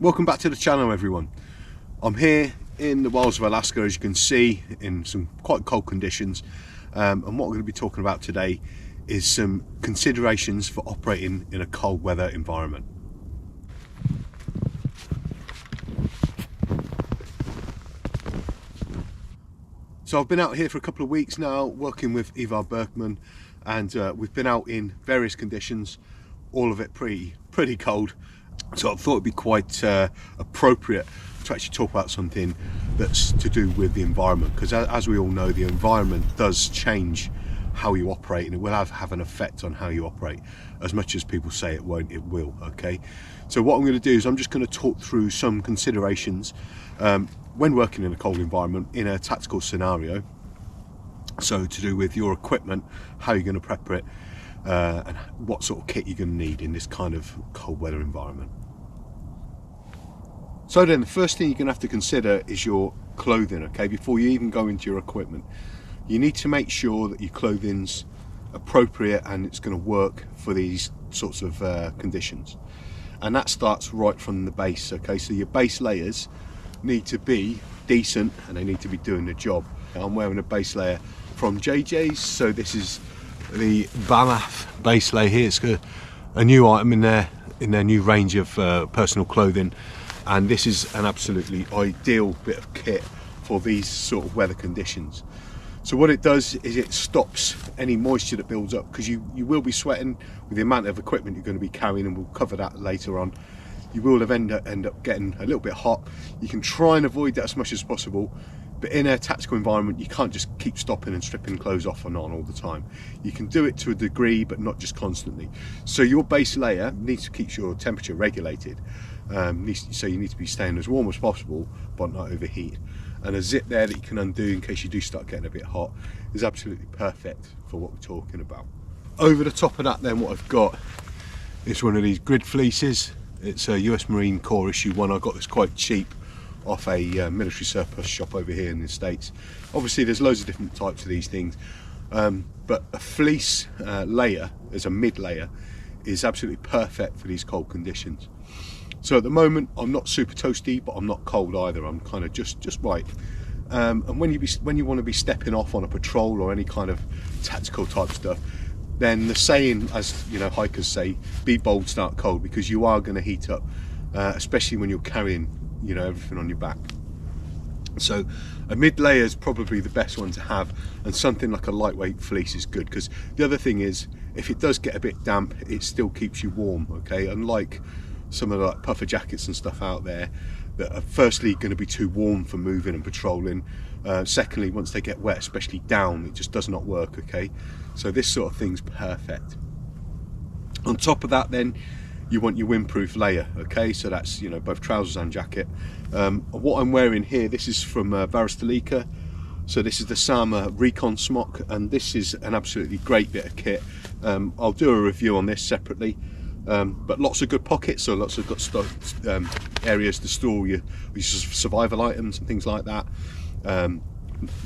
Welcome back to the channel, everyone. I'm here in the wilds of Alaska, as you can see, in some quite cold conditions, and what we're going to be talking about today is some considerations for operating in a cold weather environment. So I've been out here for a couple of weeks now working with Ivar Berkman, and we've been out in various conditions, all of it pretty cold. So I thought it'd be quite appropriate to actually talk about something that's to do with the environment, because as we all know, the environment does change how you operate, and it will have an effect on how you operate. As much as people say it won't, it will. Okay, so what I'm going to do is I'm just going to talk through some considerations when working in a cold environment in a tactical scenario. So to do with your equipment, how you're going to prep it, and what sort of kit you're going to need in this kind of cold weather environment. So then the first thing you're going to have to consider is your clothing. Okay, before you even go into your equipment, you need to make sure that your clothing's appropriate and it's going to work for these sorts of conditions, and that starts right from the base. Okay, so your base layers need to be decent and they need to be doing the job. I'm wearing a base layer from JJ's, so this is the Balath base layer here. It's got a new item in their new range of personal clothing, and this is an absolutely ideal bit of kit for these sort of weather conditions. So what it does is it stops any moisture that builds up, because you will be sweating with the amount of equipment you're going to be carrying, and we'll cover that later on. You will end up getting a little bit hot. You can try and avoid that as much as possible, but in a tactical environment you can't just keep stopping and stripping clothes off and on all the time. You can do it to a degree, but not just constantly. So your base layer needs to keep your temperature regulated, so you need to be staying as warm as possible but not overheat. And a zip there that you can undo in case you do start getting a bit hot is absolutely perfect for what we're talking about. Over the top of that then, what I've got is one of these grid fleeces. It's a US Marine Corps issue one. I got this quite cheap off a military surplus shop over here in the States. Obviously there's loads of different types of these things, but a fleece layer as a mid layer is absolutely perfect for these cold conditions. So at the moment I'm not super toasty, but I'm not cold either. I'm kind of just right. And when you want to be stepping off on a patrol or any kind of tactical type stuff, then the saying, as you know, hikers say, be bold, start cold, because you are going to heat up, especially when you're carrying, you know, everything on your back. So a mid layer is probably the best one to have, and something like a lightweight fleece is good, because the other thing is, if it does get a bit damp, it still keeps you warm. Okay, unlike some of the like puffer jackets and stuff out there that are firstly going to be too warm for moving and patrolling. Secondly, once they get wet, especially down, it just does not work. Okay, so this sort of thing's perfect. On top of that then, you want your windproof layer. Okay, so that's, you know, both trousers and jacket. What I'm wearing here, this is from Varustelika. So this is the Sama Recon Smock, and this is an absolutely great bit of kit. I'll do a review on this separately, but lots of good pockets, so lots of good areas to store your survival items and things like that.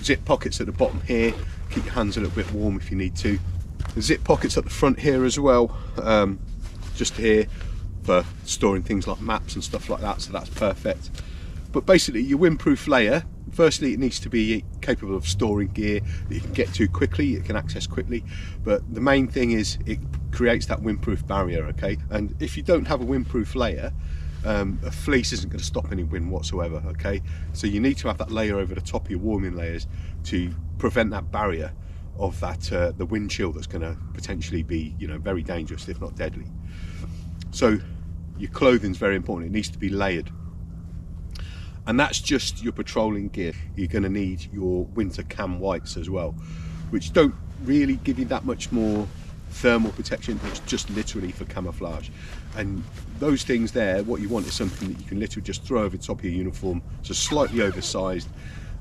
Zip pockets at the bottom here, keep your hands a little bit warm if you need to. The zip pockets at the front here as well, just here for storing things like maps and stuff like that, so that's perfect. But basically your windproof layer, firstly it needs to be capable of storing gear that you can get to quickly, it can access quickly, but the main thing is it creates that windproof barrier. Okay, and if you don't have a windproof layer, a fleece isn't going to stop any wind whatsoever. Okay, so you need to have that layer over the top of your warming layers to prevent that barrier of that the wind chill that's going to potentially be, you know, very dangerous if not deadly. So your clothing's very important. It needs to be layered, and that's just your patrolling gear. You're going to need your winter cam whites as well, which don't really give you that much more thermal protection. It's just literally for camouflage, and those things there, what you want is something that you can literally just throw over the top of your uniform, so slightly oversized,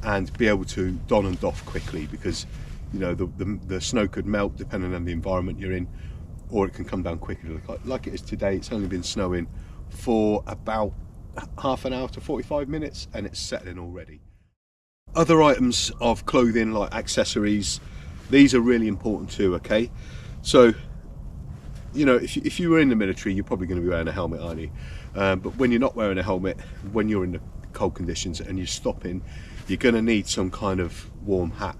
and be able to don and doff quickly, because you know the snow could melt depending on the environment you're in, or it can come down quickly like it is today. It's only been snowing for about half an hour to 45 minutes and it's settling already. Other items of clothing like accessories, these are really important too. Okay, so you know, if you were in the military, you're probably going to be wearing a helmet, aren't you? But when you're not wearing a helmet, when you're in the cold conditions and you're stopping, you're going to need some kind of warm hat.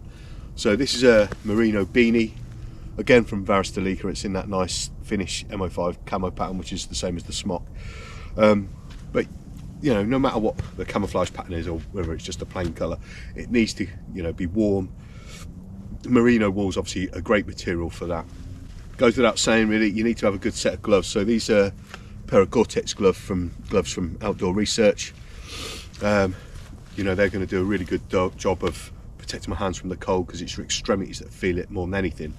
So this is a merino beanie, again from Varistelica. It's in that nice Finnish MO5 camo pattern, which is the same as the smock. But you know, no matter what the camouflage pattern is, or whether it's just a plain colour, it needs to, you know, be warm. Merino wool's obviously a great material for that. Goes without saying, really, you need to have a good set of gloves. So these are a pair of Gore-Tex gloves from Outdoor Research. You know, they're going to do a really good job of protecting my hands from the cold, because it's your extremities that feel it more than anything.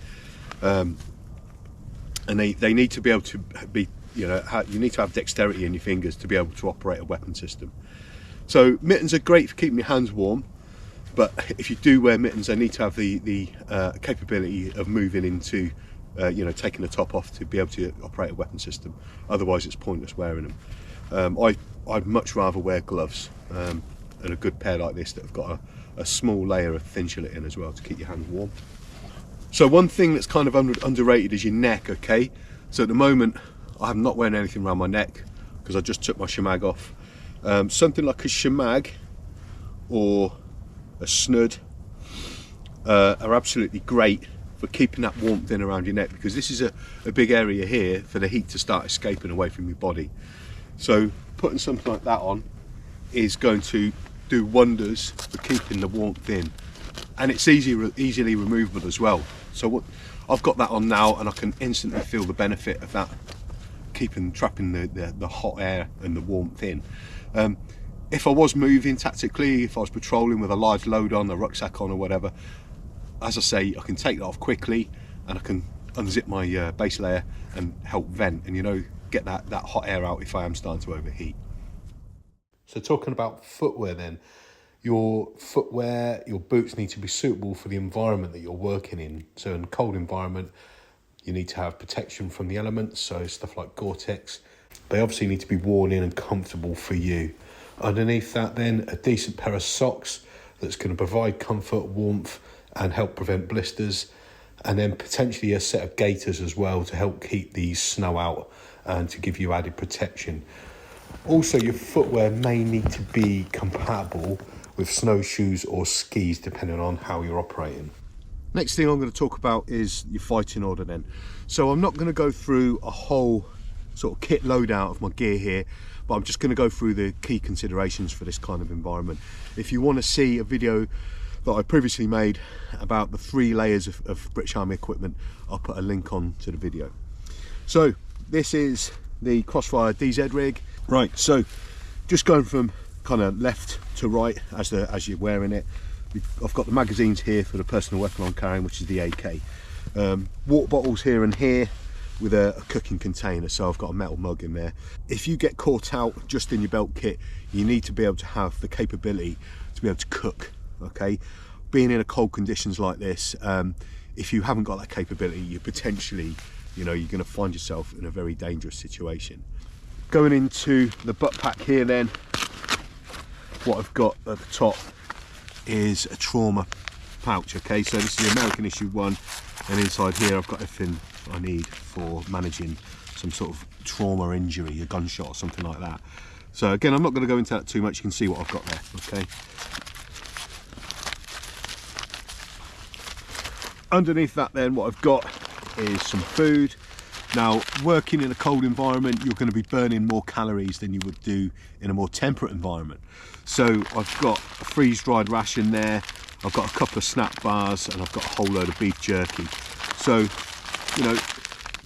And they need to be able to be, you know, you need to have dexterity in your fingers to be able to operate a weapon system. So mittens are great for keeping your hands warm, but if you do wear mittens, they need to have the capability of moving into, you know, taking the top off to be able to operate a weapon system. Otherwise it's pointless wearing them. I'd much rather wear gloves, and a good pair like this that have got a small layer of thin gelatin as well to keep your hands warm. So one thing that's kind of underrated is your neck, okay? So at the moment I'm not wearing anything around my neck because I just took my shemag off. Something like a shemag or a snud are absolutely great for keeping that warmth in around your neck, because this is a big area here for the heat to start escaping away from your body. So putting something like that on is going to do wonders for keeping the warmth in, and it's easily removable as well. So I've got that on now, and I can instantly feel the benefit of that, trapping the hot air and the warmth in. If I was moving tactically, if I was patrolling with a large load on, a rucksack on or whatever, as I say, I can take that off quickly and I can unzip my base layer and help vent, and, you know, get that hot air out if I am starting to overheat. So talking about footwear then, your footwear, your boots need to be suitable for the environment that you're working in. So in a cold environment, you need to have protection from the elements, so stuff like Gore-Tex. They obviously need to be worn in and comfortable for you. Underneath that then, a decent pair of socks that's going to provide comfort, warmth and help prevent blisters. And then potentially a set of gaiters as well to help keep the snow out and to give you added protection. Also, your footwear may need to be compatible with snowshoes or skis depending on how you're operating. Next thing I'm going to talk about is your fighting order then. So I'm not going to go through a whole sort of kit loadout of my gear here, but I'm just going to go through the key considerations for this kind of environment. If you want to see a video that I previously made about the 3 layers of British Army equipment, I'll put a link on to the video. So this is the Crossfire DZ rig. Right, so just going from kind of left to right as you're wearing it. I've got the magazines here for the personal weapon I'm carrying, which is the AK. Water bottles here and here with a cooking container, so I've got a metal mug in there. If you get caught out just in your belt kit, you need to be able to have the capability to be able to cook, okay? Being in a cold conditions like this, if you haven't got that capability, you potentially, you know, you're going to find yourself in a very dangerous situation. Going into the butt pack here then, what I've got at the top is a trauma pouch, okay? So this is the American issue one, and inside here I've got everything I need for managing some sort of trauma injury, a gunshot or something like that. So again, I'm not going to go into that too much. You can see what I've got there, okay? Underneath that then, what I've got is some food. Now, working in a cold environment, you're going to be burning more calories than you would do in a more temperate environment. So I've got a freeze-dried ration there, I've got a couple of snack bars, and I've got a whole load of beef jerky. So, you know,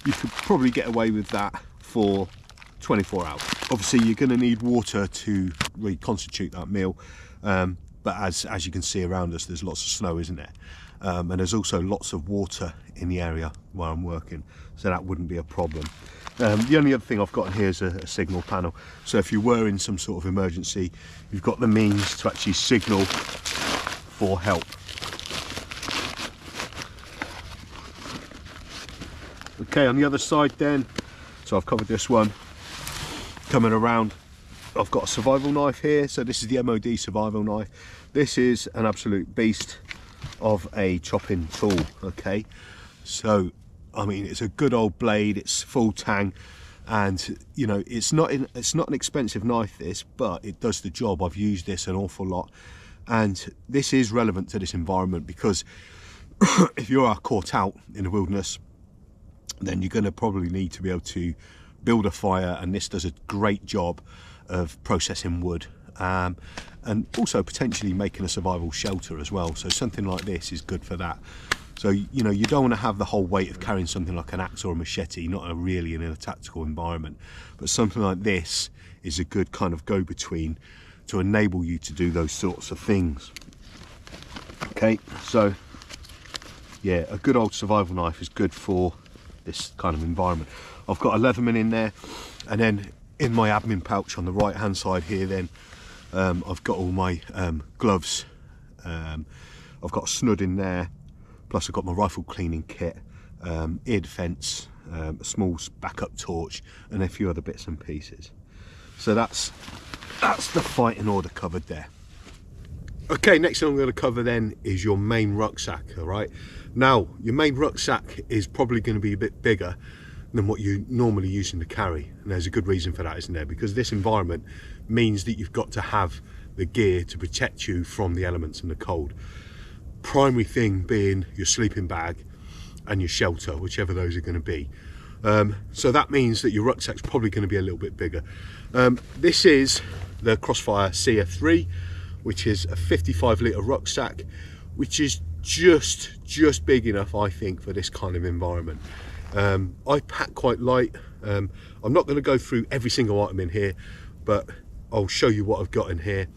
you could probably get away with that for 24 hours. Obviously, you're going to need water to reconstitute that meal, but as you can see around us, there's lots of snow, isn't there? And there's also lots of water in the area where I'm working, so that wouldn't be a problem. The only other thing I've got in here is a signal panel, so if you were in some sort of emergency, you've got the means to actually signal for help. Okay, on the other side then, so I've covered this one. Coming around, I've got a survival knife here, so this is the MOD survival knife. This is an absolute beast of a chopping tool, okay? So I mean, it's a good old blade, it's full tang, and you know, it's not an expensive knife this, but it does the job. I've used this an awful lot, and this is relevant to this environment because if you are caught out in the wilderness, then you're going to probably need to be able to build a fire, and this does a great job of processing wood, and also potentially making a survival shelter as well. So something like this is good for that. So, you know, you don't want to have the whole weight of carrying something like an axe or a machete, not really in a tactical environment, but something like this is a good kind of go-between to enable you to do those sorts of things. Okay, so yeah, a good old survival knife is good for this kind of environment. I've got a Leatherman in there, and then in my admin pouch on the right hand side here then I've got all my gloves. I've got a snud in there, plus I've got my rifle cleaning kit, ear defence, a small backup torch, and a few other bits and pieces. So that's the fighting order covered there. Okay, next thing I'm going to cover then is your main rucksack. All right, now your main rucksack is probably going to be a bit bigger than what you normally using to carry, and there's a good reason for that, isn't there? Because this environment means that you've got to have the gear to protect you from the elements and the cold. Primary thing being your sleeping bag and your shelter, whichever those are going to be. So that means that your rucksack's probably going to be a little bit bigger. This is the Crossfire CF3, which is a 55 litre rucksack, which is just big enough, I think, for this kind of environment. I pack quite light. I'm not going to go through every single item in here, but I'll show you what I've got in here,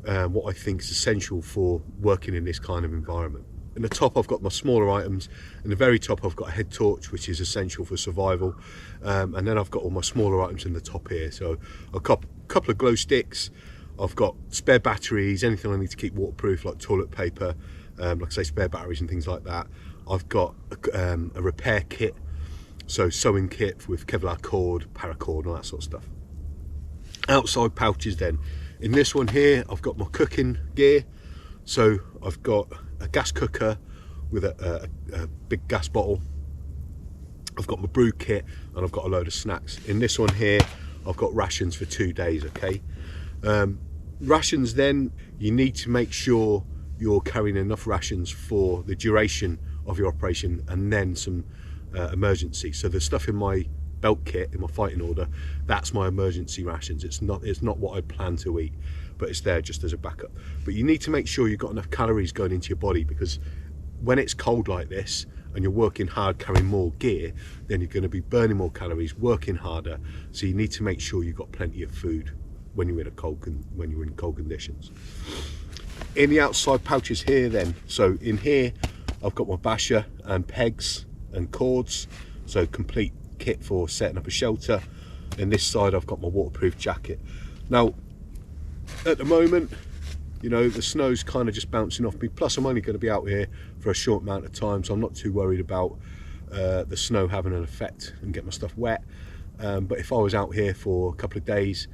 what I think is essential for working in this kind of environment. In the top I've got my smaller items, in the very top I've got a head torch, which is essential for survival, and then I've got all my smaller items in the top here. So a couple of glow sticks, I've got spare batteries, anything I need to keep waterproof like toilet paper, like I say, spare batteries and things like that. I've got a repair kit, so sewing kit with Kevlar cord, paracord and all that sort of stuff. Outside pouches then, in this one here I've got my cooking gear. So I've got a gas cooker with a big gas bottle, I've got my brew kit, and I've got a load of snacks. In this one here I've got rations for 2 days. Okay, rations then, you need to make sure you're carrying enough rations for the duration of your operation, and then some emergency. So the stuff in my belt kit, in my fighting order, that's my emergency rations. It's not what I plan to eat, but it's there just as a backup. But you need to make sure you've got enough calories going into your body, because when it's cold like this and you're working hard carrying more gear, then you're going to be burning more calories, working harder. So you need to make sure you've got plenty of food when you're in cold conditions. In the outside pouches here then, so in here I've got my basher and pegs and cords, so complete kit for setting up a shelter. And this side I've got my waterproof jacket. Now at the moment, you know, the snow's kind of just bouncing off me, plus I'm only going to be out here for a short amount of time, so I'm not too worried about the snow having an effect and get my stuff wet. But if I was out here for a couple of days,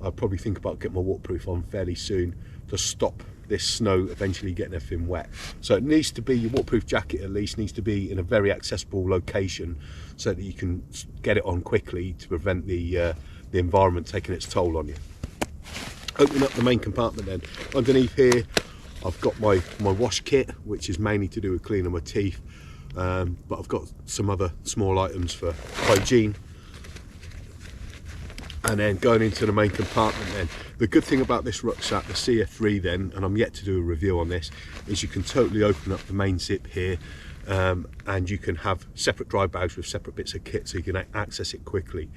I'd probably think about getting my waterproof on fairly soon to stop this snow eventually getting everything wet. So it needs to be, your waterproof jacket at least needs to be in a very accessible location so that you can get it on quickly to prevent the environment taking its toll on you. Opening up the main compartment then, underneath here I've got my wash kit, which is mainly to do with cleaning my teeth, but I've got some other small items for hygiene. And then going into the main compartment then, the good thing about this rucksack, the CF3 then, and I'm yet to do a review on this, is you can totally open up the main zip here, and you can have separate dry bags with separate bits of kit so you can access it quickly.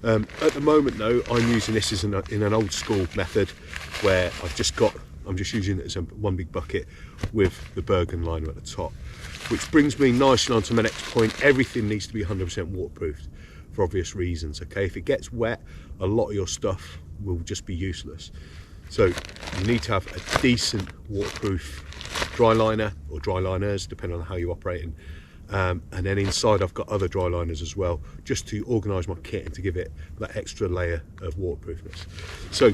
At the moment though, I'm using this as in an old school method, where I'm just using it as one big bucket with the Bergen liner at the top, which brings me nicely on to my next point. Everything needs to be 100% waterproofed for obvious reasons. Okay, if it gets wet, a lot of your stuff will just be useless. So you need to have a decent waterproof dry liner or dry liners, depending on how you're operating. And then inside I've got other dry liners as well, just to organise my kit and to give it that extra layer of waterproofness. So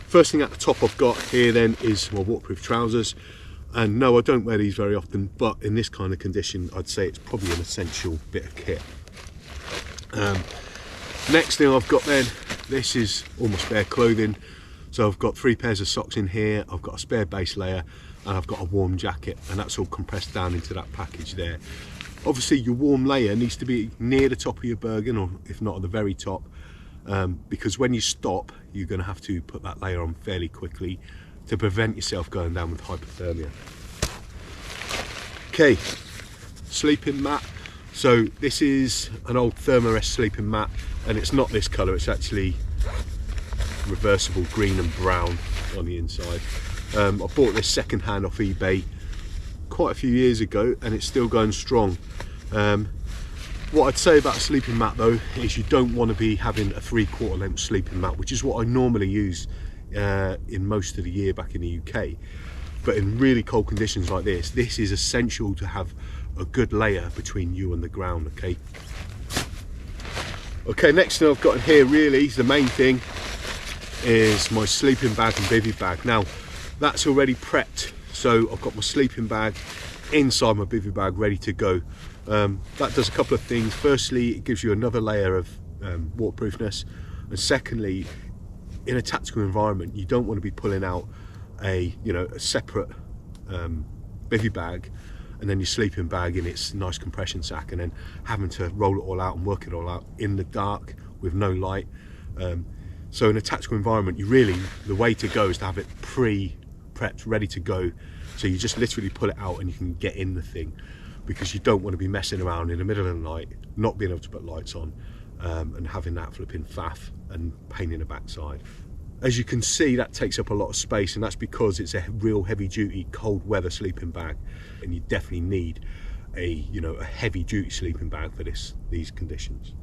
first thing at the top I've got here then is my waterproof trousers. And no, I don't wear these very often, but in this kind of condition I'd say it's probably an essential bit of kit. Next thing I've got then, this is all my spare clothing. So I've got 3 pairs of socks in here, I've got a spare base layer, and I've got a warm jacket, and that's all compressed down into that package there. Obviously your warm layer needs to be near the top of your Bergen, or if not at the very top, because when you stop you're going to have to put that layer on fairly quickly to prevent yourself going down with hypothermia. Okay, sleeping mat. So this is an old Thermarest sleeping mat, and it's not this colour, it's actually reversible green and brown on the inside. I bought this second hand off eBay quite a few years ago, and it's still going strong. What I'd say about a sleeping mat though is you don't want to be having a 3/4 length sleeping mat, which is what I normally use in most of the year back in the UK. But in really cold conditions like this is essential to have a good layer between you and the ground. Okay, next thing I've got in here really is the main thing, is my sleeping bag and bivy bag. Now that's already prepped, so I've got my sleeping bag inside my bivy bag ready to go. That does a couple of things. Firstly, it gives you another layer of waterproofness, and secondly, in a tactical environment you don't want to be pulling out a separate bivy bag and then your sleeping bag in its nice compression sack, and then having to roll it all out and work it all out in the dark with no light. So in a tactical environment, the way to go is to have it pre-prepped, ready to go, so you just literally pull it out and you can get in the thing, because you don't want to be messing around in the middle of the night, not being able to put lights on, and having that flipping faff and pain in the backside. As you can see, that takes up a lot of space, and that's because it's a real heavy duty cold weather sleeping bag, and you definitely need a heavy duty sleeping bag for these conditions.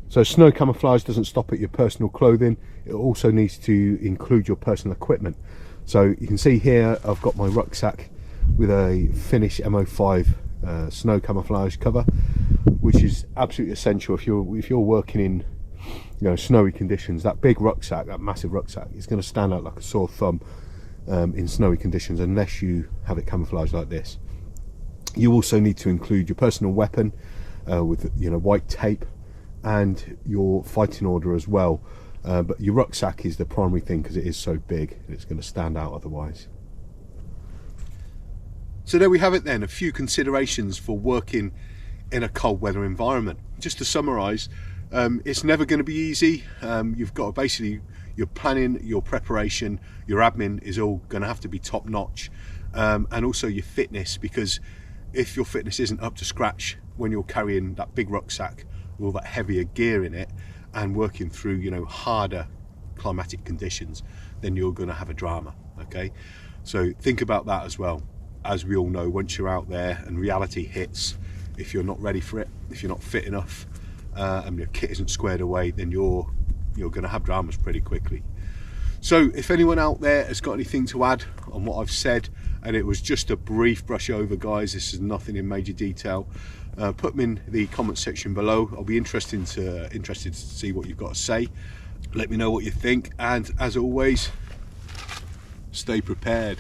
So snow camouflage doesn't stop at your personal clothing, it also needs to include your personal equipment. So you can see here I've got my rucksack with a Finnish MO5 snow camouflage cover, which is absolutely essential if you're working in snowy conditions. That big rucksack, that massive rucksack, is going to stand out like a sore thumb in snowy conditions unless you have it camouflaged like this. You also need to include your personal weapon with white tape, and your fighting order as well, but your rucksack is the primary thing because it is so big and it's going to stand out otherwise. So there we have it then, a few considerations for working in a cold weather environment. Just to summarise, it's never going to be easy. You've got to basically, your planning, your preparation, your admin is all going to have to be top notch, and also your fitness, because if your fitness isn't up to scratch when you're carrying that big rucksack with all that heavier gear in it and working through harder climatic conditions, then you're going to have a drama. Okay, so think about that as well. As we all know, once you're out there and reality hits, if you're not ready for it, if you're not fit enough, and your kit isn't squared away, then you're going to have dramas pretty quickly. So if anyone out there has got anything to add on what I've said, and it was just a brief brush over, guys, this is nothing in major detail, put them in the comment section below. I'll be interested to see what you've got to say. Let me know what you think, and as always, stay prepared.